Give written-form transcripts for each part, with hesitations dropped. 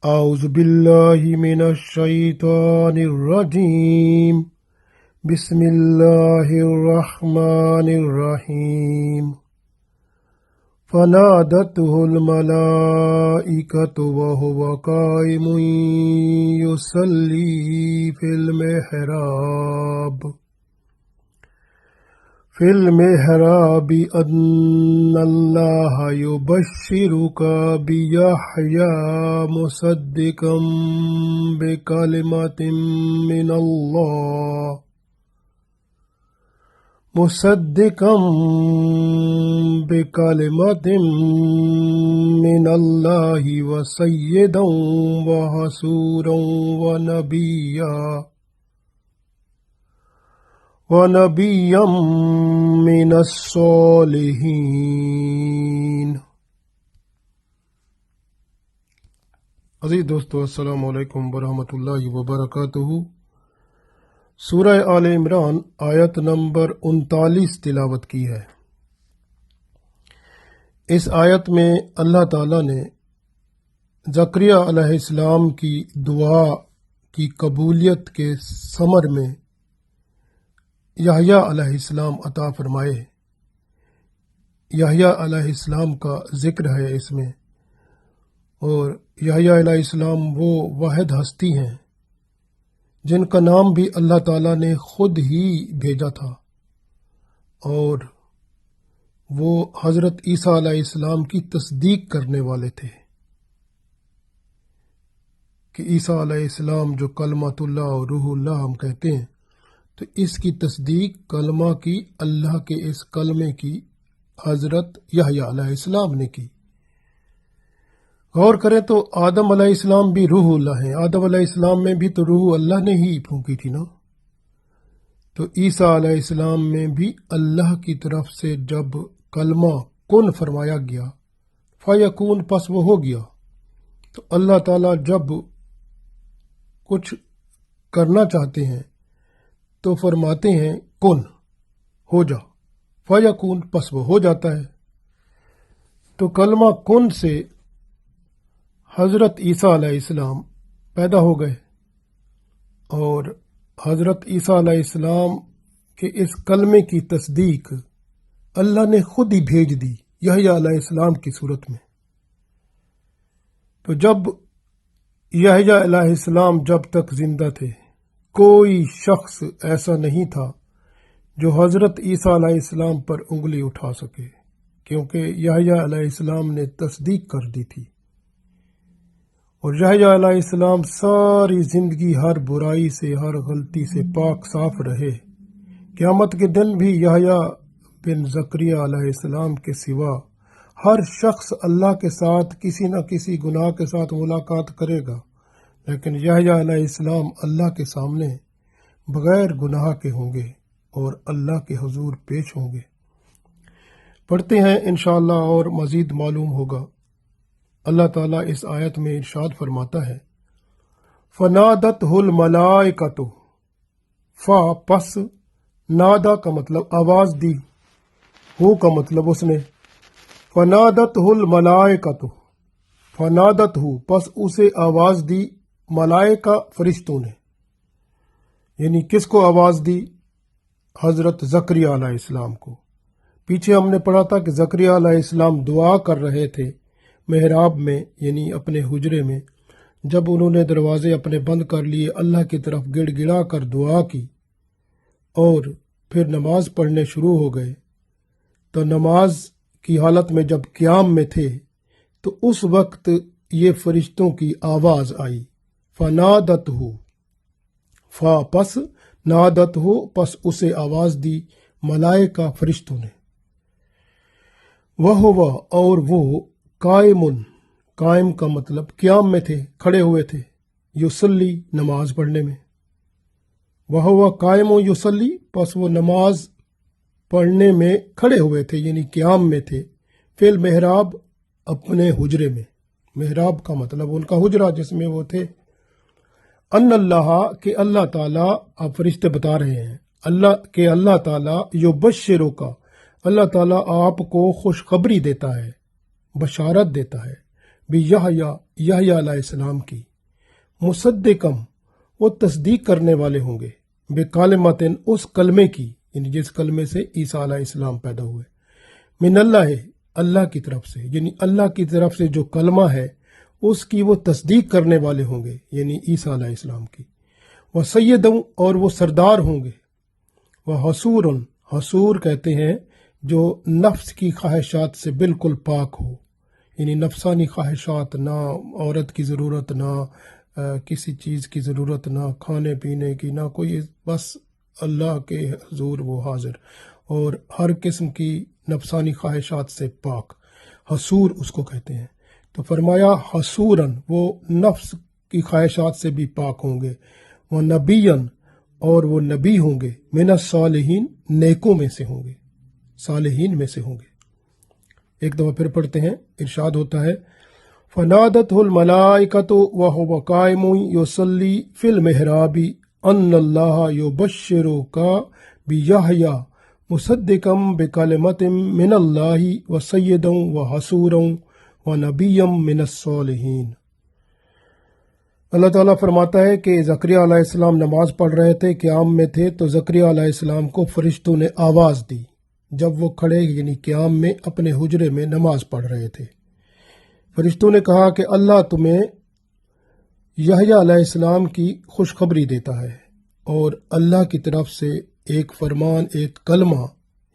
أعوذ بالله من الشيطان الرجيم بسم الله الرحمن الرحيم فنادته الملائكة وهو قائم يصلي في المحراب أن الله يبشرك بيحيى مصدقا بكلمة من الله وسيدا وحسورا ونبيا من الصالحين۔ عزیز دوستو، السلام علیکم ورحمۃ اللہ وبرکاتہ۔ سورہ آل عمران آیت نمبر 39 تلاوت کی ہے۔ اس آیت میں اللہ تعالیٰ نے زکریا علیہ السلام کی دعا کی قبولیت کے ثمر میں یحییٰ علیہ السلام عطا فرمائے۔ یحییٰ علیہ السلام کا ذکر ہے اس میں، اور یحییٰ علیہ السلام وہ واحد ہستی ہیں جن کا نام بھی اللہ تعالیٰ نے خود ہی بھیجا تھا، اور وہ حضرت عیسیٰ علیہ السلام کی تصدیق کرنے والے تھے کہ عیسیٰ علیہ السلام جو کلمۃ اللہ اور روح اللہ ہم کہتے ہیں، تو اس کی تصدیق کلمہ کی، اللہ کے اس کلمے کی حضرت یحییٰ علیہ السلام نے کی۔ غور کریں تو آدم علیہ السلام بھی روح اللہ ہیں، آدم علیہ السلام میں بھی تو روح اللہ نے ہی پھونکی تھی نا۔ تو عیسیٰ علیہ السلام میں بھی اللہ کی طرف سے جب کلمہ کن فرمایا گیا، فیکون، پس وہ ہو گیا۔ تو اللہ تعالیٰ جب کچھ کرنا چاہتے ہیں تو فرماتے ہیں کن، ہو جا، فیکون، پس وہ ہو جاتا ہے۔ تو کلمہ کن سے حضرت عیسیٰ علیہ السلام پیدا ہو گئے، اور حضرت عیسیٰ علیہ السلام کے اس کلمے کی تصدیق اللہ نے خود ہی بھیج دی یحییٰ علیہ السلام کی صورت میں۔ تو جب یحییٰ علیہ السلام جب تک زندہ تھے، کوئی شخص ایسا نہیں تھا جو حضرت عیسیٰ علیہ السلام پر انگلی اٹھا سکے، کیونکہ یحییٰ علیہ السلام نے تصدیق کر دی تھی، اور یحییٰ علیہ السلام ساری زندگی ہر برائی سے، ہر غلطی سے پاک صاف رہے۔ قیامت کے دن بھی یحییٰ بن زکریا علیہ السلام کے سوا ہر شخص اللہ کے ساتھ کسی نہ کسی گناہ کے ساتھ ملاقات کرے گا، لیکن یحییٰ علیہ السلام اللہ کے سامنے بغیر گناہ کے ہوں گے اور اللہ کے حضور پیش ہوں گے۔ پڑھتے ہیں انشاءاللہ اور مزید معلوم ہوگا۔ اللہ تعالیٰ اس آیت میں ارشاد فرماتا ہے، فنادتہ الملائکۃ، فا پس، نادا کا مطلب آواز دی، ہو کا مطلب اس نے، فنادتہ الملائکۃ، فنادتہ پس اسے آواز دی، ملائکہ فرشتوں نے، یعنی کس کو آواز دی؟ حضرت زکریا علیہ السلام کو۔ پیچھے ہم نے پڑھا تھا کہ زکریا علیہ السلام دعا کر رہے تھے محراب میں، یعنی اپنے حجرے میں۔ جب انہوں نے دروازے اپنے بند کر لیے، اللہ کی طرف گڑ گڑا کر دعا کی اور پھر نماز پڑھنے شروع ہو گئے، تو نماز کی حالت میں جب قیام میں تھے تو اس وقت یہ فرشتوں کی آواز آئی، فنادتہ، فا پس، نادتہ پس اسے آواز دی، ملائکہ فرشتوں نے، وہو اور وہ، قائم کا مطلب قیام میں تھے، کھڑے ہوئے تھے، یصلی نماز پڑھنے میں، وہو قائم و یصلی پس وہ نماز پڑھنے میں کھڑے ہوئے تھے، یعنی قیام میں تھے، فی المحراب اپنے حجرے میں۔ محراب کا مطلب ان کا حجرہ جس میں وہ تھے۔ ان اللہ، کہ اللہ تعالیٰ، آپ فرشتے بتا رہے ہیں، اللہ تعالیٰ یبشرو کا، اللہ تعالیٰ آپ کو خوشخبری دیتا ہے، بشارت دیتا ہے، بھی یحییٰ علیہ السلام کی، مصدقم وہ تصدیق کرنے والے ہوں گے، بکلمۃ اس کلمے کی، یعنی جس کلمے سے عیسیٰ علیہ السلام پیدا ہوئے، من اللہ اللہ کی طرف سے، یعنی اللہ کی طرف سے جو کلمہ ہے اس کی وہ تصدیق کرنے والے ہوں گے، یعنی عیسیٰ علیہ السلام کی، وہ سیدوں اور وہ سردار ہوں گے، وہ حصور کہتے ہیں جو نفس کی خواہشات سے بالکل پاک ہو، یعنی نفسانی خواہشات، نہ عورت کی ضرورت، نہ کسی چیز کی ضرورت، نہ کھانے پینے کی، نہ کوئی، بس اللہ کے حضور وہ حاضر، اور ہر قسم کی نفسانی خواہشات سے پاک، حصور اس کو کہتے ہیں۔ تو فرمایا حصوراً وہ نفس کی خواہشات سے بھی پاک ہوں گے، وہ نبیًا اور وہ نبی ہوں گے، من الصالحین نیکوں میں سے ہوں گے، صالحین میں سے ہوں گے۔ ایک دفعہ پھر پڑھتے ہیں، ارشاد ہوتا ہے فنادتہ الملائکۃ وہو قائم یصلی فی المحراب ان اللہ یبشرک بیحییٰ مصدقا بکلمۃ من اللہ وسیدا وحصورا ونبیا من الصالحین۔ اللہ تعالیٰ فرماتا ہے کہ زکریا علیہ السلام نماز پڑھ رہے تھے، قیام میں تھے، تو زکریا علیہ السلام کو فرشتوں نے آواز دی جب وہ کھڑے، یعنی قیام میں اپنے حجرے میں نماز پڑھ رہے تھے۔ فرشتوں نے کہا کہ اللہ تمہیں یحییٰ علیہ السلام کی خوشخبری دیتا ہے، اور اللہ کی طرف سے ایک فرمان، ایک کلمہ،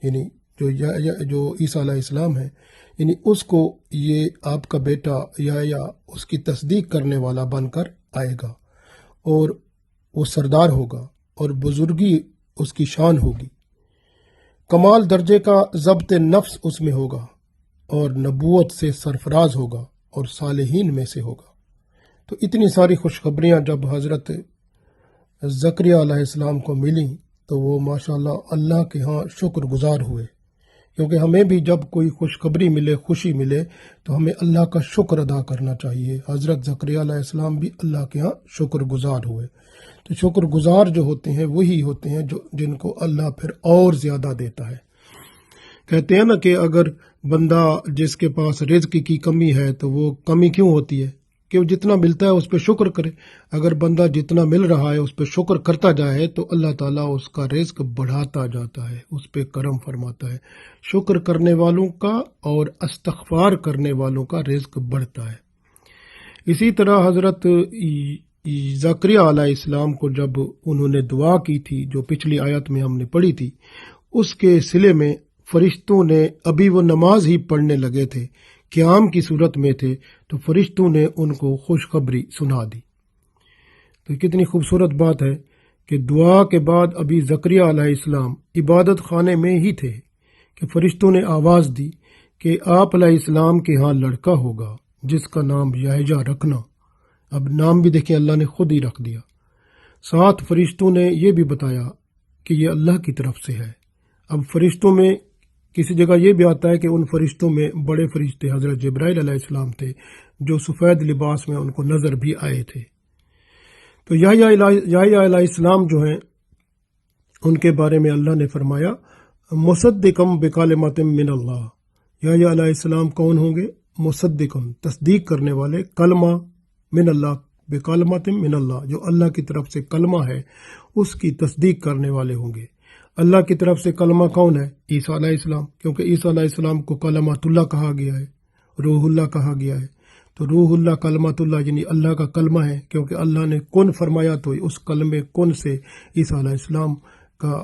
یعنی جو عیسیٰ علیہ السلام ہے، یعنی اس کو یہ آپ کا بیٹا یحییٰ اس کی تصدیق کرنے والا بن کر آئے گا، اور وہ سردار ہوگا، اور بزرگی اس کی شان ہوگی، کمال درجے کا ضبط نفس اس میں ہوگا، اور نبوت سے سرفراز ہوگا، اور صالحین میں سے ہوگا۔ تو اتنی ساری خوشخبریاں جب حضرت زکریا علیہ السلام کو ملیں تو وہ ماشاءاللہ اللہ کے ہاں شکر گزار ہوئے، کیونکہ ہمیں بھی جب کوئی خوشخبری ملے، خوشی ملے، تو ہمیں اللہ کا شکر ادا کرنا چاہیے۔ حضرت زکریا علیہ السلام بھی اللہ کے ہاں شکر گزار ہوئے۔ تو شکر گزار جو ہوتے ہیں وہی ہوتے ہیں جن کو اللہ پھر اور زیادہ دیتا ہے۔ کہتے ہیں نا کہ اگر بندہ جس کے پاس رزق کی کمی ہے تو وہ کمی کیوں ہوتی ہے؟ کہ وہ جتنا ملتا ہے اس پہ شکر کرے۔ اگر بندہ جتنا مل رہا ہے اس پہ شکر کرتا جائے تو اللہ تعالیٰ اس کا رزق بڑھاتا جاتا ہے، اس پہ کرم فرماتا jata ہے۔ شکر کرنے والوں کا اور استغفار کرنے والوں کا رزق بڑھتا ہے۔ اسی طرح حضرت زکریا علیہ السلام کو جب انہوں نے دعا کی تھی، جو پچھلی آیت میں ہم نے پڑھی تھی، اس کے صلے میں فرشتوں نے، ابھی وہ نماز ہی پڑھنے لگے تھے، قیام کی صورت میں تھے، تو فرشتوں نے ان کو خوشخبری سنا دی۔ تو کتنی خوبصورت بات ہے کہ دعا کے بعد ابھی زکریا علیہ السلام عبادت خانے میں ہی تھے کہ فرشتوں نے آواز دی کہ آپ علیہ السلام کے ہاں لڑکا ہوگا جس کا نام یحییٰ رکھنا۔ اب نام بھی دیکھیں اللہ نے خود ہی رکھ دیا۔ ساتھ فرشتوں نے یہ بھی بتایا کہ یہ اللہ کی طرف سے ہے۔ اب فرشتوں میں کسی جگہ یہ بھی آتا ہے کہ ان فرشتوں میں بڑے فرشتے حضرت جبرائیل علیہ السلام تھے جو سفید لباس میں ان کو نظر بھی آئے تھے۔ تو یحییٰ علیہ السلام جو ہیں ان کے بارے میں اللہ نے فرمایا مصدقم بکلمۃ من اللہ۔ یحییٰ علیہ السلام کون ہوں گے؟ مصدقم، تصدیق کرنے والے، کلمہ من اللہ، بکلمۃ من اللہ، جو اللہ کی طرف سے کلمہ ہے اس کی تصدیق کرنے والے ہوں گے۔ اللہ کی طرف سے کلمہ کون ہے؟ عیسیٰ علیہ السلام، کیونکہ عیسیٰ علیہ السلام کو کلمۃ اللہ کہا گیا ہے، روح اللہ کہا گیا ہے۔ تو روح اللہ، کلمۃ اللہ یعنی اللہ کا کلمہ ہے، کیونکہ اللہ نے کن فرمایا تو اس کلمے کن سے عیسیٰ علیہ السلام کا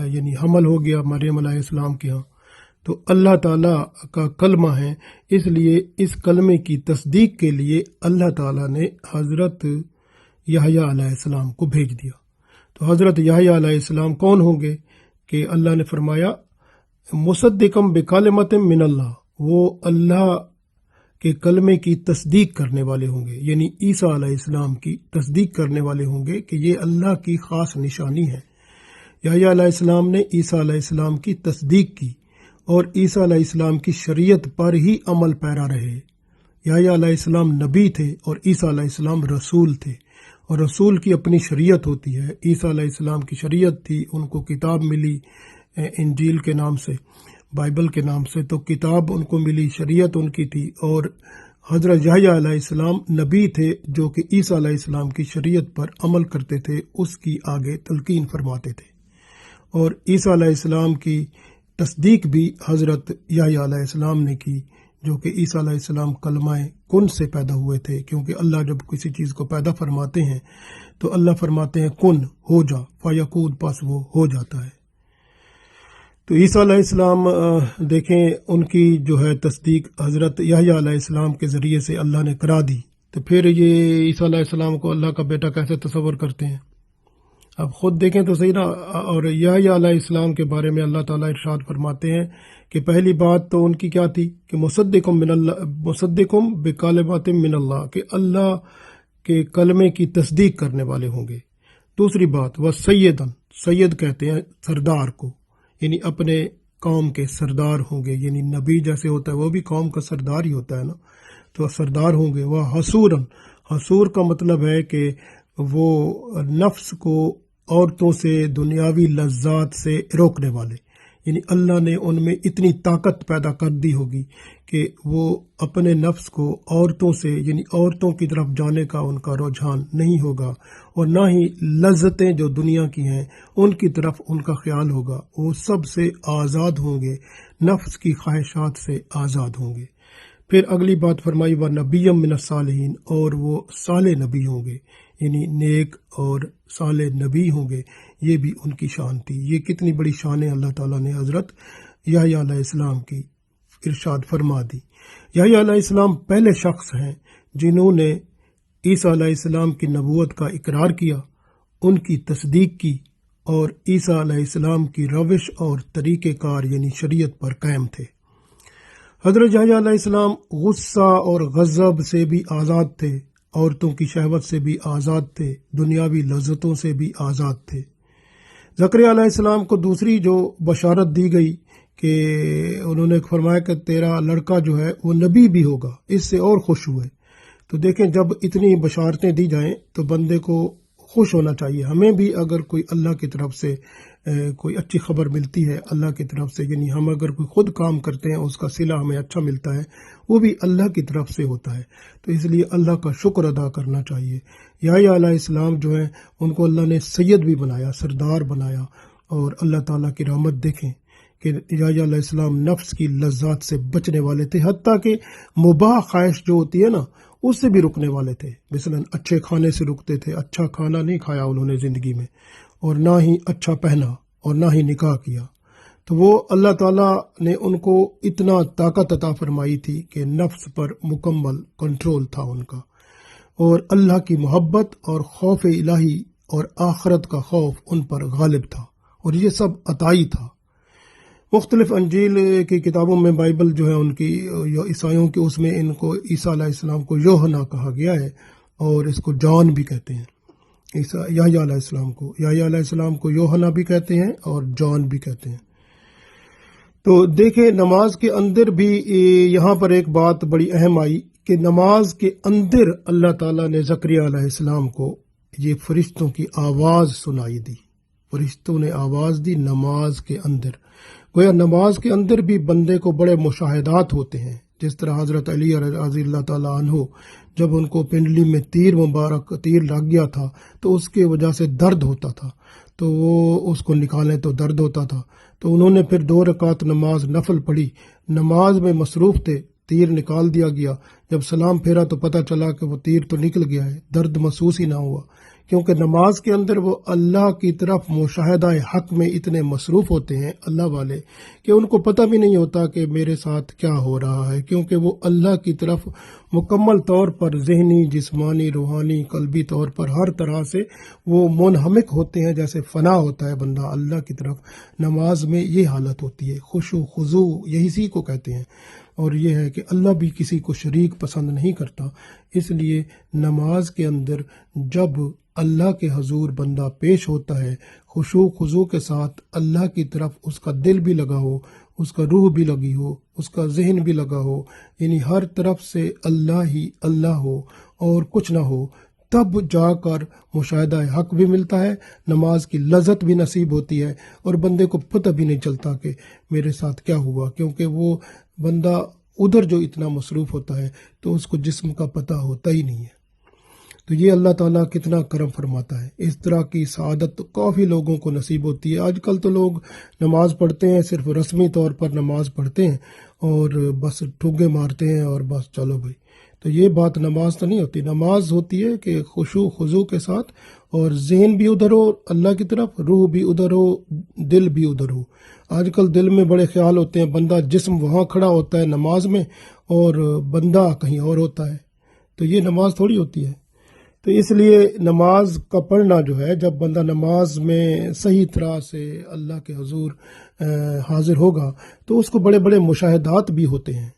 یعنی حمل ہو گیا مریم علیہ السلام کے ہاں۔ تو اللہ تعالیٰ کا کلمہ ہے، اس لیے اس کلمے کی تصدیق کے لیے اللہ تعالیٰ نے حضرت یحییٰ علیہ السلام کو بھیج دیا۔ تو حضرت یحییٰ علیہ السلام کون ہوں گے کہ اللہ نے فرمایا مصدقم بکلمۃ من اللہ، وہ اللہ کے کلمے کی تصدیق کرنے والے ہوں گے، یعنی عیسیٰ علیہ السلام کی تصدیق کرنے والے ہوں گے کہ یہ اللہ کی خاص نشانی ہے۔ یحییٰ علیہ السلام نے عیسیٰ علیہ السلام کی تصدیق کی اور عیسیٰ علیہ السلام کی شریعت پر ہی عمل پیرا رہے۔ یحییٰ علیہ السلام نبی تھے اور عیسیٰ علیہ السلام رسول تھے، اور رسول کی اپنی شریعت ہوتی ہے۔ عیسیٰ علیہ السلام کی شریعت تھی، ان کو کتاب ملی انجیل کے نام سے، بائبل کے نام سے، تو کتاب ان کو ملی، شریعت ان کی تھی، اور حضرت یحییٰ علیہ السلام نبی تھے جو کہ عیسیٰ علیہ السلام کی شریعت پر عمل کرتے تھے، اس کی آگے تلقین فرماتے تھے، اور عیسیٰ علیہ السلام کی تصدیق بھی حضرت یحییٰ علیہ السلام نے کی، جو کہ عیسیٰ علیہ السلام کلمہ کن سے پیدا ہوئے تھے، کیونکہ اللہ جب کسی چیز کو پیدا فرماتے ہیں تو اللہ فرماتے ہیں کن ہو جا، فیکون، پس وہ ہو جاتا ہے۔ تو عیسیٰ علیہ السلام دیکھیں ان کی جو ہے تصدیق حضرت یحییٰ علیہ السلام کے ذریعے سے اللہ نے کرا دی، تو پھر یہ عیسیٰ علیہ السلام کو اللہ کا بیٹا کیسے تصور کرتے ہیں؟ اب خود دیکھیں تو صحیح نا۔ اور یحییٰ علیہ السلام کے بارے میں اللہ تعالیٰ ارشاد فرماتے ہیں کہ پہلی بات تو ان کی کیا تھی کہ مصدقم بکلمات من اللہ، کہ اللہ کے کلمے کی تصدیق کرنے والے ہوں گے۔ دوسری بات وہ سیدن، سید کہتے ہیں سردار کو، یعنی اپنے قوم کے سردار ہوں گے، یعنی نبی جیسے ہوتا ہے وہ بھی قوم کا سردار ہی ہوتا ہے نا، تو سردار ہوں گے۔ وہ حسوراً، حسور کا مطلب ہے کہ وہ نفس کو عورتوں سے، دنیاوی لذات سے روکنے والے، یعنی اللہ نے ان میں اتنی طاقت پیدا کر دی ہوگی کہ وہ اپنے نفس کو عورتوں سے، یعنی عورتوں کی طرف جانے کا ان کا رجحان نہیں ہوگا، اور نہ ہی لذتیں جو دنیا کی ہیں ان کی طرف ان کا خیال ہوگا، وہ سب سے آزاد ہوں گے، نفس کی خواہشات سے آزاد ہوں گے۔ پھر اگلی بات فرمائی وہ نبیم من الصالحین، اور وہ صالح نبی ہوں گے، یعنی نیک اور صالح نبی ہوں گے، یہ بھی ان کی شان تھی۔ یہ کتنی بڑی شان ہے اللہ تعالیٰ نے حضرت یحییٰ علیہ السلام کی ارشاد فرما دی۔ یحییٰ علیہ السلام پہلے شخص ہیں جنہوں نے عیسیٰ علیہ السلام کی نبوت کا اقرار کیا، ان کی تصدیق کی، اور عیسیٰ علیہ السلام کی روش اور طریقہ کار یعنی شریعت پر قائم تھے۔ حضرت یحییٰ علیہ السلام غصہ اور غضب سے بھی آزاد تھے، عورتوں کی شہوت سے بھی آزاد تھے، دنیاوی لذتوں سے بھی آزاد تھے۔ زکریا علیہ السلام کو دوسری جو بشارت دی گئی کہ انہوں نے فرمایا کہ تیرا لڑکا جو ہے وہ نبی بھی ہوگا، اس سے اور خوش ہوئے۔ تو دیکھیں جب اتنی بشارتیں دی جائیں تو بندے کو خوش ہونا چاہیے۔ ہمیں بھی اگر کوئی اللہ کی طرف سے کوئی اچھی خبر ملتی ہے اللہ کی طرف سے، یعنی ہم اگر کوئی خود کام کرتے ہیں اس کا صلہ ہمیں اچھا ملتا ہے، وہ بھی اللہ کی طرف سے ہوتا ہے، تو اس لیے اللہ کا شکر ادا کرنا چاہیے۔ یحییٰ علیہ السلام جو ہیں ان کو اللہ نے سید بھی بنایا، سردار بنایا، اور اللہ تعالیٰ کی رحمت دیکھیں کہ یحییٰ علیہ السلام نفس کی لذات سے بچنے والے تھے، حتیٰ کہ مباح خواہش جو ہوتی ہے نا اس سے بھی رکنے والے تھے۔ مثلا اچھے کھانے سے رکتے تھے، اچھا کھانا نہیں کھایا انہوں نے زندگی میں، اور نہ ہی اچھا پہنا، اور نہ ہی نکاح کیا۔ تو وہ اللہ تعالیٰ نے ان کو اتنا طاقت عطا فرمائی تھی کہ نفس پر مکمل کنٹرول تھا ان کا، اور اللہ کی محبت اور خوف الہی اور آخرت کا خوف ان پر غالب تھا، اور یہ سب عطائی تھا۔ مختلف انجیل کی کتابوں میں، بائبل جو ہے ان کی عیسائیوں کی، اس میں ان کو عیسیٰ علیہ السلام کو یوحنا کہا گیا ہے، اور اس کو جان بھی کہتے ہیں۔ یحییٰ علیہ السلام کو یوحنا بھی کہتے ہیں اور جان بھی کہتے ہیں۔ تو دیکھیں نماز کے اندر بھی یہاں پر ایک بات بڑی اہم آئی کہ نماز کے اندر اللہ تعالیٰ نے زکریا علیہ السلام کو یہ فرشتوں کی آواز سنائی دی، فرشتوں نے آواز دی نماز کے اندر۔ گویا نماز کے اندر بھی بندے کو بڑے مشاہدات ہوتے ہیں، جس طرح حضرت علی رضی اللہ تعالیٰ عنہ جب ان کو پنڈلی میں تیر لگ گیا تھا تو اس کے وجہ سے درد ہوتا تھا، تو وہ اس کو نکالیں تو درد ہوتا تھا، تو انہوں نے پھر 2 رکعت نماز نفل پڑھی، نماز میں مصروف تھے، تیر نکال دیا گیا، جب سلام پھیرا تو پتہ چلا کہ وہ تیر تو نکل گیا ہے، درد محسوس ہی نہ ہوا، کیونکہ نماز کے اندر وہ اللہ کی طرف مشاہدہ حق میں اتنے مصروف ہوتے ہیں اللہ والے کہ ان کو پتہ بھی نہیں ہوتا کہ میرے ساتھ کیا ہو رہا ہے، کیونکہ وہ اللہ کی طرف مکمل طور پر ذہنی، جسمانی، روحانی، قلبی طور پر ہر طرح سے وہ منہمک ہوتے ہیں، جیسے فنا ہوتا ہے بندہ اللہ کی طرف۔ نماز میں یہ حالت ہوتی ہے، خشوع خضوع یہی کو کہتے ہیں، اور یہ ہے کہ اللہ بھی کسی کو شریک پسند نہیں کرتا، اس لیے نماز کے اندر جب اللہ کے حضور بندہ پیش ہوتا ہے خشوع خضوع کے ساتھ، اللہ کی طرف اس کا دل بھی لگا ہو، اس کا روح بھی لگی ہو، اس کا ذہن بھی لگا ہو، یعنی ہر طرف سے اللہ ہی اللہ ہو اور کچھ نہ ہو، تب جا کر مشاہدہ حق بھی ملتا ہے، نماز کی لذت بھی نصیب ہوتی ہے، اور بندے کو پتہ بھی نہیں چلتا کہ میرے ساتھ کیا ہوا، کیونکہ وہ بندہ ادھر جو اتنا مصروف ہوتا ہے تو اس کو جسم کا پتہ ہوتا ہی نہیں ہے۔ تو یہ اللہ تعالیٰ کتنا کرم فرماتا ہے۔ اس طرح کی سعادت تو کافی لوگوں کو نصیب ہوتی ہے۔ آج کل تو لوگ نماز پڑھتے ہیں، صرف رسمی طور پر نماز پڑھتے ہیں اور بس ٹھگے مارتے ہیں اور بس چلو بھائی۔ تو یہ بات نماز تو نہیں ہوتی۔ نماز ہوتی ہے کہ خشوع خضوع کے ساتھ، اور ذہن بھی ادھر ہو اللہ کی طرف، روح بھی ادھر ہو، دل بھی ادھر ہو۔ آج کل دل میں بڑے خیال ہوتے ہیں، بندہ جسم وہاں کھڑا ہوتا ہے نماز میں اور بندہ کہیں اور ہوتا ہے، تو یہ نماز تھوڑی ہوتی ہے۔ تو اس لیے نماز کا پڑھنا جو ہے، جب بندہ نماز میں صحیح طرح سے اللہ کے حضور حاضر ہوگا تو اس کو بڑے بڑے مشاہدات بھی ہوتے ہیں۔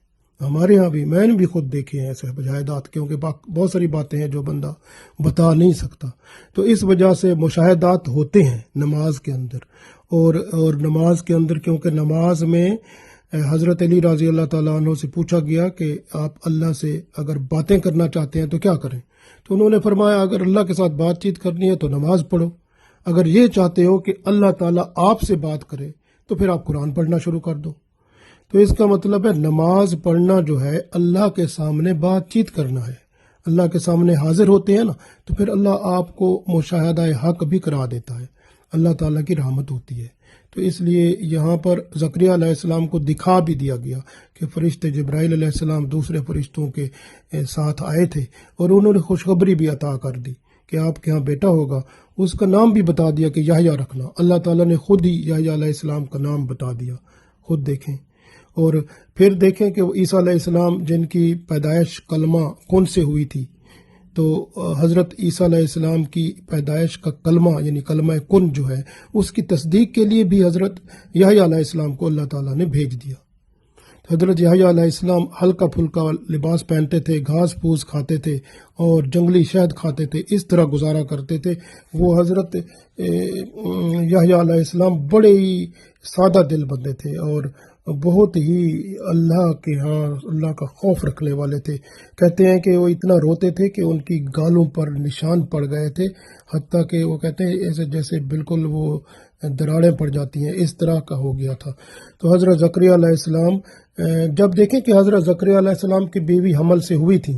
ہمارے ہاں بھی، میں نے بھی خود دیکھے ہیں ایسے مشاہدات، کیونکہ بہت ساری باتیں ہیں جو بندہ بتا نہیں سکتا، تو اس وجہ سے مشاہدات ہوتے ہیں نماز کے اندر۔ اور نماز کے اندر، کیونکہ نماز میں حضرت علی رضی اللہ تعالیٰ عنہ سے پوچھا گیا کہ آپ اللہ سے اگر باتیں کرنا چاہتے ہیں تو کیا کریں؟ تو انہوں نے فرمایا اگر اللہ کے ساتھ بات چیت کرنی ہے تو نماز پڑھو، اگر یہ چاہتے ہو کہ اللہ تعالیٰ آپ سے بات کرے تو پھر آپ قرآن پڑھنا شروع کر دو۔ تو اس کا مطلب ہے نماز پڑھنا جو ہے اللہ کے سامنے بات چیت کرنا ہے، اللہ کے سامنے حاضر ہوتے ہیں نا، تو پھر اللہ آپ کو مشاہدہ حق بھی کرا دیتا ہے، اللہ تعالیٰ کی رحمت ہوتی ہے۔ تو اس لیے یہاں پر زکریا علیہ السلام کو دکھا بھی دیا گیا کہ فرشتے جبرائیل علیہ السلام دوسرے فرشتوں کے ساتھ آئے تھے اور انہوں نے خوشخبری بھی عطا کر دی کہ آپ کے ہاں بیٹا ہوگا، اس کا نام بھی بتا دیا کہ یحییٰ رکھنا۔ اللہ تعالیٰ نے خود ہی یحییٰ علیہ السلام کا نام بتا دیا، خود دیکھیں۔ اور پھر دیکھیں کہ عیسیٰ علیہ السلام جن کی پیدائش کلمہ کن سے ہوئی تھی، تو حضرت عیسیٰ علیہ السلام کی پیدائش کا کلمہ یعنی کلمہ کن جو ہے، اس کی تصدیق کے لیے بھی حضرت یحییٰ علیہ السلام کو اللہ تعالیٰ نے بھیج دیا۔ حضرت یحییٰ علیہ السلام ہلکا پھلکا لباس پہنتے تھے، گھاس پھوس کھاتے تھے اور جنگلی شہد کھاتے تھے، اس طرح گزارا کرتے تھے۔ وہ حضرت یحییٰ علیہ السلام بڑے ہی سادہ دل بندے تھے اور بہت ہی اللہ کے ہاں اللہ کا خوف رکھنے والے تھے۔ کہتے ہیں کہ وہ اتنا روتے تھے کہ ان کی گالوں پر نشان پڑ گئے تھے، حتیٰ کہ وہ کہتے ہیں ایسے جیسے بالکل وہ دراڑیں پڑ جاتی ہیں، اس طرح کا ہو گیا تھا۔ تو حضرت زکریا علیہ السلام جب دیکھیں کہ حضرت زکریا علیہ السلام کی بیوی حمل سے ہوئی تھی،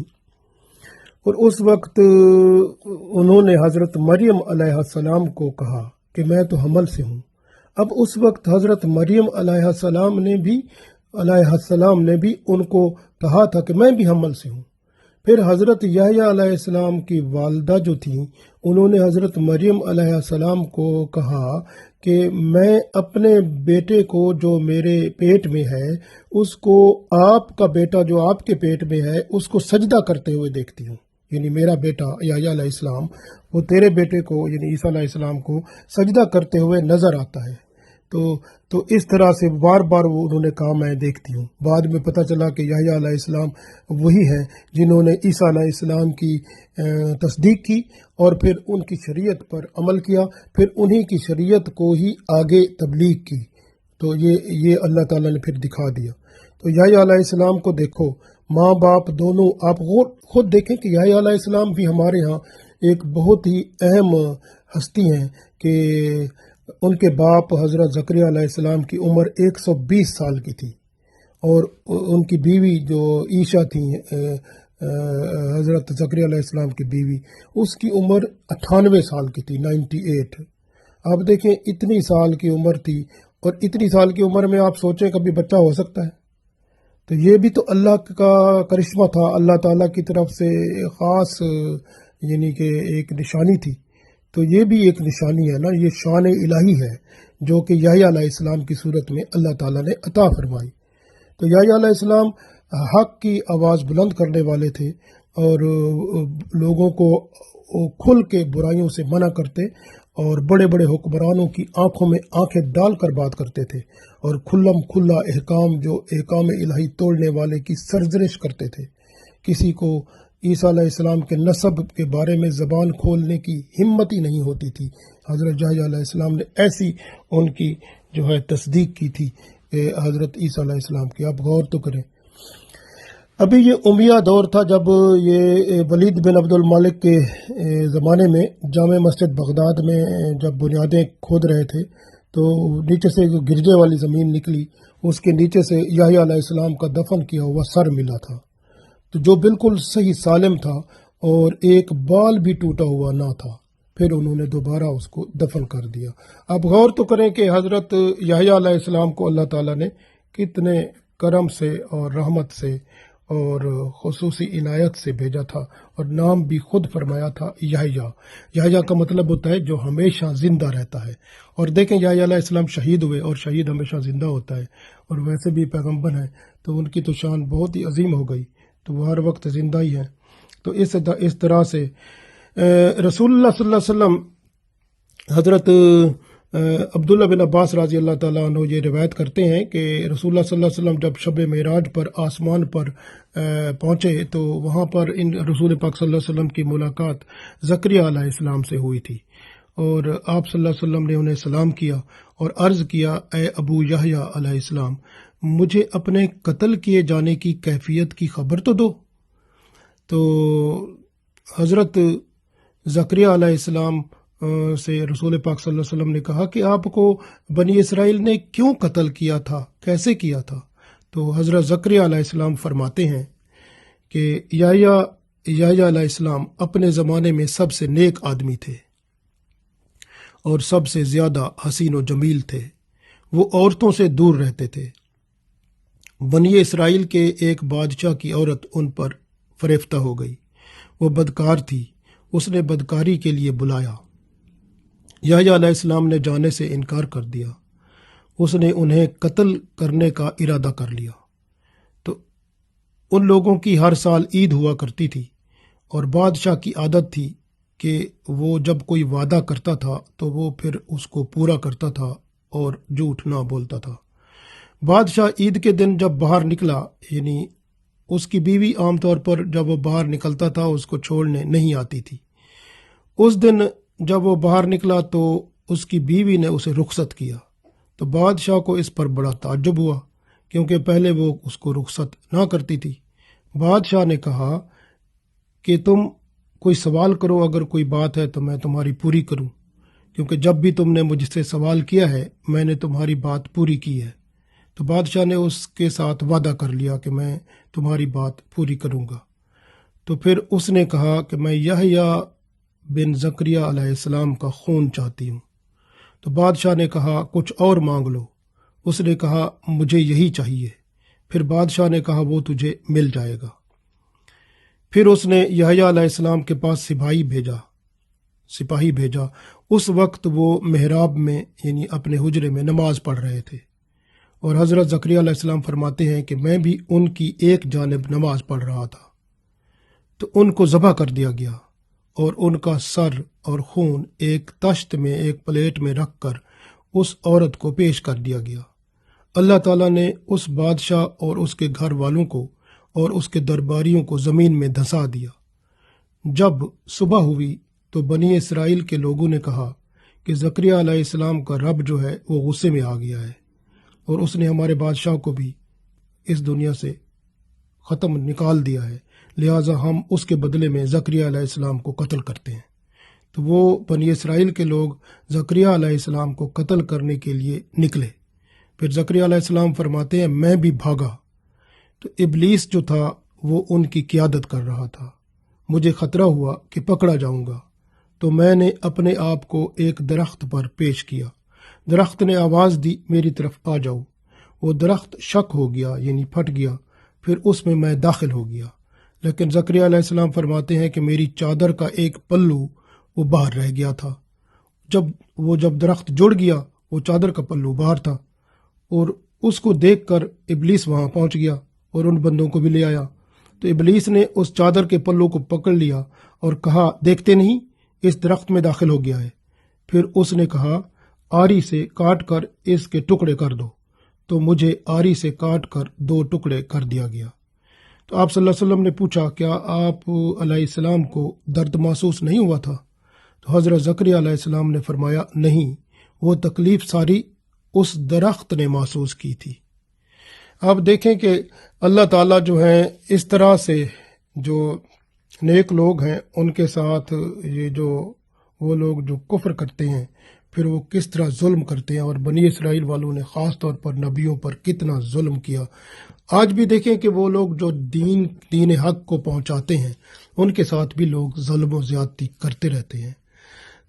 اور اس وقت انہوں نے حضرت مریم علیہ السلام کو کہا کہ میں تو حمل سے ہوں۔ اب اس وقت حضرت مریم علیہ السلام نے بھی ان کو کہا تھا کہ میں بھی حمل سے ہوں۔ پھر حضرت یحییٰ علیہ السلام کی والدہ جو تھیں، انہوں نے حضرت مریم علیہ السلام کو کہا کہ میں اپنے بیٹے کو جو میرے پیٹ میں ہے، اس کو آپ کا بیٹا جو آپ کے پیٹ میں ہے اس کو سجدہ کرتے ہوئے دیکھتی ہوں، یعنی میرا بیٹا یحییٰ علیہ السلام وہ تیرے بیٹے کو یعنی عیسیٰ علیہ السلام کو سجدہ کرتے ہوئے نظر آتا ہے۔ تو اس طرح سے بار بار وہ انہوں نے کہا میں دیکھتی ہوں۔ بعد میں پتہ چلا کہ یحییٰ علیہ السلام وہی ہیں جنہوں نے عیسیٰ علیہ السلام کی تصدیق کی اور پھر ان کی شریعت پر عمل کیا، پھر انہی کی شریعت کو ہی آگے تبلیغ کی۔ تو یہ اللہ تعالیٰ نے پھر دکھا دیا۔ تو یحییٰ علیہ السلام کو دیکھو، ماں باپ دونوں، آپ خود دیکھیں کہ یحییٰ علیہ السلام بھی ہمارے ہاں ایک بہت ہی اہم ہستی ہیں کہ ان کے باپ حضرت زکریا علیہ السلام کی عمر 120 سال کی تھی، اور ان کی بیوی جو عیشا تھیں، حضرت زکریا علیہ السلام کی بیوی، اس کی عمر 98 سال کی تھی، 98۔ آپ دیکھیں اتنی سال کی عمر تھی، اور اتنی سال کی عمر میں آپ سوچیں کبھی بچہ ہو سکتا ہے؟ تو یہ بھی تو اللہ کا کرشمہ تھا، اللہ تعالیٰ کی طرف سے خاص یعنی کہ ایک نشانی تھی۔ تو یہ بھی ایک نشانی ہے نا، یہ شان الہی ہے جو کہ یحییٰ علیہ السلام کی صورت میں اللہ تعالیٰ نے عطا فرمائی۔ تو یحییٰ علیہ السلام حق کی آواز بلند کرنے والے تھے اور لوگوں کو کھل کے برائیوں سے منع کرتے، اور بڑے بڑے حکمرانوں کی آنکھوں میں آنکھیں ڈال کر بات کرتے تھے، اور کھلم کھلا احکام الہی توڑنے والے کی سرزنش کرتے تھے۔ کسی کو عیسیٰ علیہ السلام کے نسب کے بارے میں زبان کھولنے کی ہمت ہی نہیں ہوتی تھی۔ حضرت یحییٰ علیہ السلام نے ایسی ان کی جو ہے تصدیق کی تھی کہ حضرت عیسیٰ علیہ السلام کی۔ آپ غور تو کریں، ابھی یہ امیہ دور تھا جب یہ ولید بن عبد المالک کے زمانے میں جامع مسجد بغداد میں جب بنیادیں کھود رہے تھے تو نیچے سے گرجے والی زمین نکلی، اس کے نیچے سے یحییٰ علیہ السلام کا دفن کیا ہوا سر ملا تھا، تو جو بالکل صحیح سالم تھا اور ایک بال بھی ٹوٹا ہوا نہ تھا۔ پھر انہوں نے دوبارہ اس کو دفن کر دیا۔ اب غور تو کریں کہ حضرت یحییٰ علیہ السلام کو اللہ تعالیٰ نے کتنے کرم سے اور رحمت سے اور خصوصی عنایت سے بھیجا تھا، اور نام بھی خود فرمایا تھا یحییٰ۔ یحییٰ کا مطلب ہوتا ہے جو ہمیشہ زندہ رہتا ہے، اور دیکھیں یحییٰ علیہ السلام شہید ہوئے، اور شہید ہمیشہ زندہ ہوتا ہے، اور ویسے بھی پیغمبر ہیں تو ان کی تو شان بہت ہی عظیم ہو گئی، تو وہ ہر وقت زندہ ہی ہیں۔ تو اس طرح سے رسول اللہ صلی اللہ علیہ وسلم، حضرت عبداللہ بن عباس رضی اللہ تعالیٰ عنہ یہ روایت کرتے ہیں کہ رسول اللہ صلی اللہ علیہ وسلم جب شب معراج پر آسمان پر پہنچے تو وہاں پر ان رسول پاک صلی اللہ علیہ وسلم کی ملاقات زکریا علیہ السلام سے ہوئی تھی، اور آپ صلی اللہ علیہ وسلم نے انہیں سلام کیا اور عرض کیا، اے ابو یحییٰ علیہ السلام، مجھے اپنے قتل کیے جانے کی کیفیت کی خبر تو دو۔ تو حضرت زکریا علیہ السلام سے رسول پاک صلی اللہ علیہ وسلم نے کہا کہ آپ کو بنی اسرائیل نے کیوں قتل کیا تھا، کیسے کیا تھا؟ تو حضرت زکریا علیہ السلام فرماتے ہیں کہ یحییٰ علیہ السلام اپنے زمانے میں سب سے نیک آدمی تھے اور سب سے زیادہ حسین و جمیل تھے، وہ عورتوں سے دور رہتے تھے۔ بنی اسرائیل کے ایک بادشاہ کی عورت ان پر فریفتہ ہو گئی، وہ بدکار تھی، اس نے بدکاری کے لیے بلایا، یحییٰ علیہ السلام نے جانے سے انکار کر دیا، اس نے انہیں قتل کرنے کا ارادہ کر لیا۔ تو ان لوگوں کی ہر سال عید ہوا کرتی تھی، اور بادشاہ کی عادت تھی کہ وہ جب کوئی وعدہ کرتا تھا تو وہ پھر اس کو پورا کرتا تھا اور جھوٹ نہ بولتا تھا۔ بادشاہ عید کے دن جب باہر نکلا، یعنی اس کی بیوی عام طور پر جب وہ باہر نکلتا تھا اس کو چھوڑنے نہیں آتی تھی، اس دن جب وہ باہر نکلا تو اس کی بیوی نے اسے رخصت کیا، تو بادشاہ کو اس پر بڑا تعجب ہوا کیونکہ پہلے وہ اس کو رخصت نہ کرتی تھی۔ بادشاہ نے کہا کہ تم کوئی سوال کرو، اگر کوئی بات ہے تو میں تمہاری پوری کروں، کیونکہ جب بھی تم نے مجھ سے سوال کیا ہے میں نے تمہاری بات پوری کی ہے۔ تو بادشاہ نے اس کے ساتھ وعدہ کر لیا کہ میں تمہاری بات پوری کروں گا۔ تو پھر اس نے کہا کہ میں یحییٰ بن زکریا علیہ السلام کا خون چاہتی ہوں۔ تو بادشاہ نے کہا کچھ اور مانگ لو، اس نے کہا مجھے یہی چاہیے۔ پھر بادشاہ نے کہا وہ تجھے مل جائے گا۔ پھر اس نے یحییٰ علیہ السلام کے پاس سپاہی بھیجا۔ اس وقت وہ محراب میں یعنی اپنے حجرے میں نماز پڑھ رہے تھے، اور حضرت زکریا علیہ السلام فرماتے ہیں کہ میں بھی ان کی ایک جانب نماز پڑھ رہا تھا، تو ان کو ذبح کر دیا گیا، اور ان کا سر اور خون ایک تشت میں ایک پلیٹ میں رکھ کر اس عورت کو پیش کر دیا گیا۔ اللہ تعالیٰ نے اس بادشاہ اور اس کے گھر والوں کو اور اس کے درباریوں کو زمین میں دھسا دیا۔ جب صبح ہوئی تو بنی اسرائیل کے لوگوں نے کہا کہ زکریا علیہ السلام کا رب جو ہے وہ غصے میں آ گیا ہے، اور اس نے ہمارے بادشاہ کو بھی اس دنیا سے نکال دیا ہے، لہٰذا ہم اس کے بدلے میں زکریا علیہ السلام کو قتل کرتے ہیں۔ تو وہ بنی اسرائیل کے لوگ زکریا علیہ السلام کو قتل کرنے کے لیے نکلے۔ پھر زکریا علیہ السلام فرماتے ہیں میں بھی بھاگا، تو ابلیس جو تھا وہ ان کی قیادت کر رہا تھا۔ مجھے خطرہ ہوا کہ پکڑا جاؤں گا، تو میں نے اپنے آپ کو ایک درخت پر پیش کیا۔ درخت نے آواز دی میری طرف آ جاؤ۔ وہ درخت شک ہو گیا یعنی پھٹ گیا، پھر اس میں داخل ہو گیا، لیکن زکریا علیہ السلام فرماتے ہیں کہ میری چادر کا ایک پلو وہ باہر رہ گیا تھا۔ جب درخت جڑ گیا وہ چادر کا پلو باہر تھا، اور اس کو دیکھ کر ابلیس وہاں پہنچ گیا اور ان بندوں کو بھی لے آیا۔ تو ابلیس نے اس چادر کے پلو کو پکڑ لیا اور کہا دیکھتے نہیں اس درخت میں داخل ہو گیا ہے۔ پھر اس نے کہا آری سے کاٹ کر اس کے ٹکڑے کر دو، تو مجھے آری سے کاٹ کر 2 ٹکڑے کر دیا گیا۔ تو آپ صلی اللہ علیہ وسلم نے پوچھا کیا آپ علیہ السلام کو درد محسوس نہیں ہوا تھا؟ تو حضرت زکریا علیہ السلام نے فرمایا نہیں، وہ تکلیف ساری اس درخت نے محسوس کی تھی۔ آپ دیکھیں کہ اللہ تعالیٰ جو ہیں اس طرح سے جو نیک لوگ ہیں ان کے ساتھ یہ جو وہ لوگ جو کفر کرتے ہیں پھر وہ کس طرح ظلم کرتے ہیں، اور بنی اسرائیل والوں نے خاص طور پر نبیوں پر کتنا ظلم کیا۔ آج بھی دیکھیں کہ وہ لوگ جو دین حق کو پہنچاتے ہیں ان کے ساتھ بھی لوگ ظلم و زیادتی کرتے رہتے ہیں۔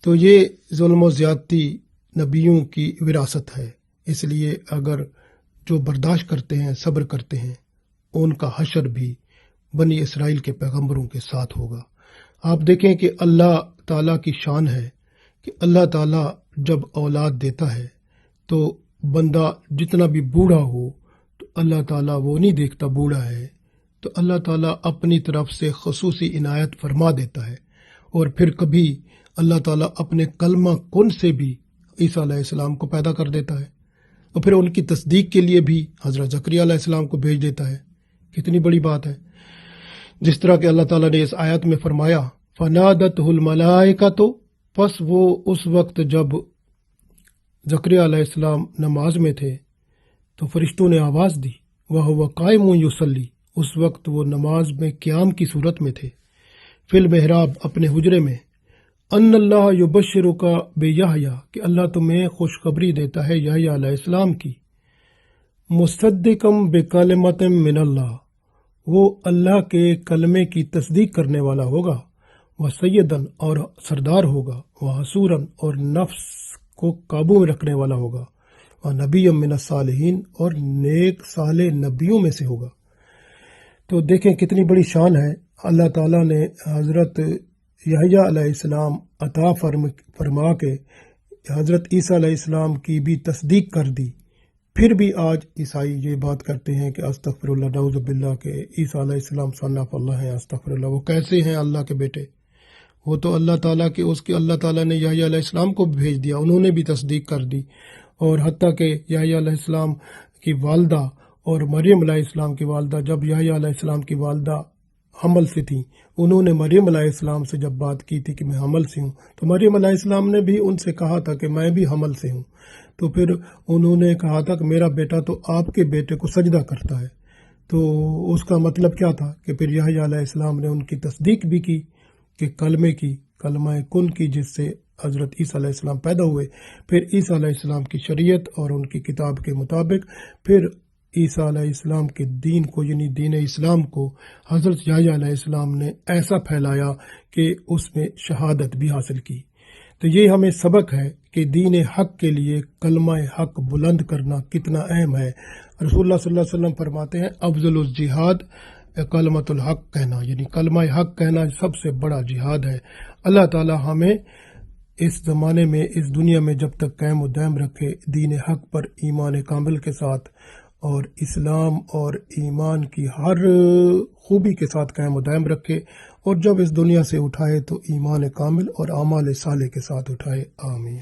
تو یہ ظلم و زیادتی نبیوں کی وراثت ہے، اس لیے اگر جو برداشت کرتے ہیں، صبر کرتے ہیں، ان کا حشر بھی بنی اسرائیل کے پیغمبروں کے ساتھ ہوگا۔ آپ دیکھیں کہ اللہ تعالیٰ کی شان ہے کہ اللہ تعالیٰ جب اولاد دیتا ہے تو بندہ جتنا بھی بوڑھا ہو تو اللہ تعالیٰ وہ نہیں دیکھتا بوڑھا ہے، تو اللہ تعالیٰ اپنی طرف سے خصوصی عنایت فرما دیتا ہے، اور پھر کبھی اللہ تعالیٰ اپنے کلمہ کن سے بھی عیسیٰ علیہ السلام کو پیدا کر دیتا ہے، اور پھر ان کی تصدیق کے لیے بھی حضرت زکریا علیہ السلام کو بھیج دیتا ہے۔ کتنی بڑی بات ہے، جس طرح کہ اللہ تعالیٰ نے اس آیت میں فرمایا فَنَادَتْهُ الْمَلَائِكَةُ، پس وہ اس وقت جب زکریا علیہ السلام نماز میں تھے تو فرشتوں نے آواز دی، وَهُوَ قَائِمٌ يُصَلِّي، اس وقت وہ نماز میں قیام کی صورت میں تھے، فی المحراب، اپنے حجرے میں، ان اللہ یبشرک بیحییٰ، کہ اللہ تمہیں خوشخبری دیتا ہے یحییٰ علیہ السلام کی، مصدقم بکلمۃ من اللہ، وہ اللہ کے کلمے کی تصدیق کرنے والا ہوگا، وہ سیدن، اور سردار ہوگا، وہ حصوراً، اور نفس کو قابو میں رکھنے والا ہوگا، وہ نبی من الصالحین، اور نیک صالح نبیوں میں سے ہوگا۔ تو دیکھیں کتنی بڑی شان ہے، اللہ تعالیٰ نے حضرت یحییٰ علیہ السلام عطا فرما کے حضرت عیسیٰ علیہ السلام کی بھی تصدیق کر دی۔ پھر بھی آج عیسائی یہ بات کرتے ہیں کہ استغفر اللہ، نعوذ باللہ، کہ عیسیٰ علیہ السلام صلی اللہ ہیں، استغفر اللہ، وہ کیسے ہیں اللہ کے بیٹے؟ وہ تو اللہ تعالیٰ کے اللہ تعالیٰ نے یحییٰ علیہ السلام کو بھیج دیا، انہوں نے بھی تصدیق کر دی، اور حتیٰ کہ یحییٰ علیہ السلام کی والدہ اور مریم علیہ السلام کی والدہ، جب یحییٰ علیہ السلام کی والدہ حمل سے تھیں، انہوں نے مریم علیہ السلام سے جب بات کی تھی کہ میں حمل سے ہوں، تو مریم علیہ السلام نے بھی ان سے کہا تھا کہ میں بھی حمل سے ہوں، تو پھر انہوں نے کہا تھا کہ میرا بیٹا تو آپ کے بیٹے کو سجدہ کرتا ہے، تو اس کا مطلب کیا تھا کہ پھر یحییٰ علیہ السلام نے ان کی تصدیق بھی کی کہ کلمہ کن کی، جس سے حضرت عیسیٰ علیہ السلام پیدا ہوئے، پھر عیسیٰ علیہ السلام کی شریعت اور ان کی کتاب کے مطابق پھر عیسیٰ علیہ السلام کے دین کو، یعنی دین اسلام کو حضرت یحییٰ علیہ السلام نے ایسا پھیلایا کہ اس میں شہادت بھی حاصل کی۔ تو یہ ہمیں سبق ہے کہ دین حق کے لیے کلمہ حق بلند کرنا کتنا اہم ہے۔ رسول اللہ صلی اللہ علیہ وسلم فرماتے ہیں افضل الجہاد کلمۃ الحق کہنا، یعنی کلمہ حق کہنا سب سے بڑا جہاد ہے۔ اللہ تعالی ہمیں اس زمانے میں، اس دنیا میں جب تک قائم و دائم رکھے، دین حق پر ایمان کامل کے ساتھ اور اسلام اور ایمان کی ہر خوبی کے ساتھ قائم و دائم رکھے، اور جب اس دنیا سے اٹھائے تو ایمان کامل اور اعمال صالح کے ساتھ اٹھائے۔ آمین۔